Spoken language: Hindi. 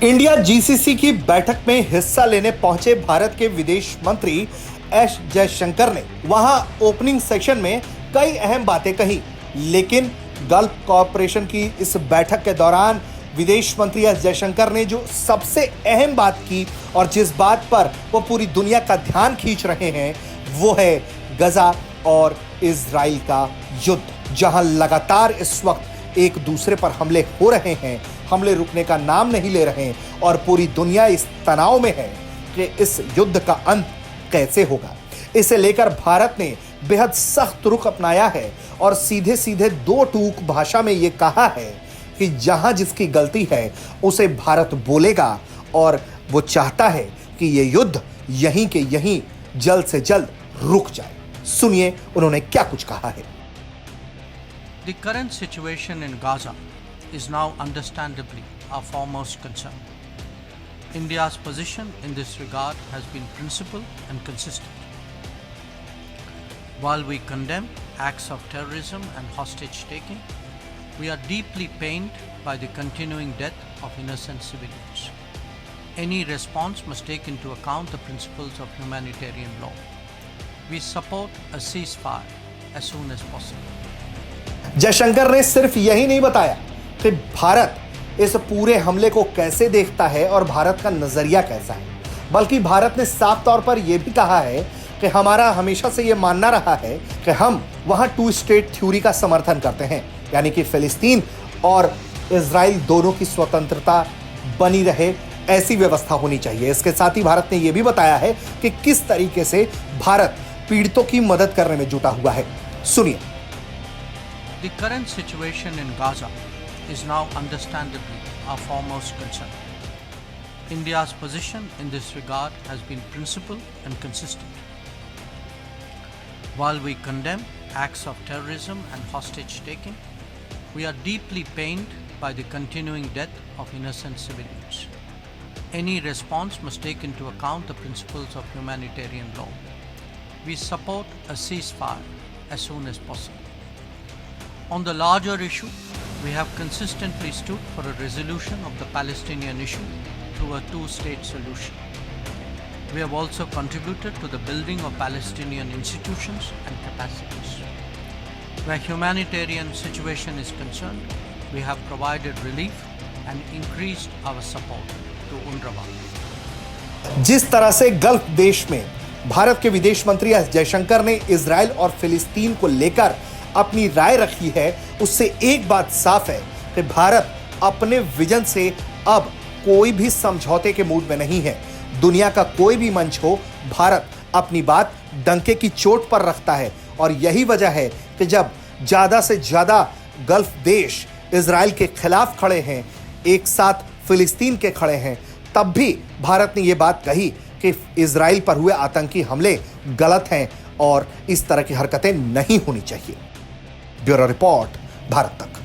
इंडिया जीसीसी की बैठक में हिस्सा लेने पहुंचे भारत के विदेश मंत्री एस जयशंकर ने वहां ओपनिंग सेशन में कई अहम बातें कही, लेकिन गल्फ कॉरपोरेशन की इस बैठक के दौरान विदेश मंत्री एस जयशंकर ने जो सबसे अहम बात की और जिस बात पर वो पूरी दुनिया का ध्यान खींच रहे हैं वो है गजा और इजराइल का युद्ध, जहां लगातार इस वक्त एक दूसरे पर हमले हो रहे हैं, हमले रुकने का नाम नहीं ले रहे हैं और पूरी दुनिया इस तनाव में है कि इस युद्ध का अंत कैसे होगा। इसे लेकर भारत ने बेहद सख्त रुख अपनाया है और सीधे सीधे दो टूक भाषा में यह कहा है कि जहां जिसकी गलती है उसे भारत बोलेगा और वो चाहता है कि ये युद्ध यहीं के यहीं जल्द से जल्द रुक जाए। सुनिए उन्होंने क्या कुछ कहा है। The current situation in Gaza is now understandably our foremost concern. India's position in this regard has been principled and consistent. While we condemn acts of terrorism and hostage-taking, we are deeply pained by the continuing death of innocent civilians. Any response must take into account the principles of humanitarian law. We support a ceasefire as soon as possible. Jaishankar ने सिर्फ यही नहीं बताया कि भारत इस पूरे हमले को कैसे देखता है और भारत का नजरिया कैसा है, बल्कि भारत ने साफ तौर पर यह भी कहा है कि हमारा हमेशा से यह मानना रहा है कि हम वहां टू स्टेट थ्योरी का समर्थन करते हैं, यानी कि फिलिस्तीन और इजराइल दोनों की स्वतंत्रता बनी रहे, ऐसी व्यवस्था होनी चाहिए। इसके साथ ही भारत ने यह भी बताया है कि किस तरीके से भारत पीड़ितों की मदद करने में जुटा हुआ है। सुनिए। The current situation in Gaza is now understandably our foremost concern. India's position in this regard has been principled and consistent. While we condemn acts of terrorism and hostage-taking, we are deeply pained by the continuing death of innocent civilians. Any response must take into account the principles of humanitarian law. We support a ceasefire as soon as possible. On the larger issue, we have consistently stood for a resolution of the Palestinian issue through a two-state solution. We have also contributed to the building of Palestinian institutions and capacities. Where humanitarian situation is concerned, we have provided relief and increased our support to UNRWA. जिस तरह से गल्फ देश में भारत के विदेश मंत्री एस जयशंकर ने इजराइल और फिलिस्तीन को लेकर अपनी राय रखी है, उससे एक बात साफ है कि भारत अपने विजन से अब कोई भी समझौते के मूड में नहीं है। दुनिया का कोई भी मंच हो, भारत अपनी बात डंके की चोट पर रखता है और यही वजह है कि जब ज्यादा से ज्यादा गल्फ देश इजराइल के खिलाफ खड़े हैं, एक साथ फिलिस्तीन के खड़े हैं, तब भी भारत ने यह बात कही कि इजराइल पर हुए आतंकी हमले गलत हैं और इस तरह की हरकतें नहीं होनी चाहिए। ब्यूरो रिपोर्ट, भारत तक।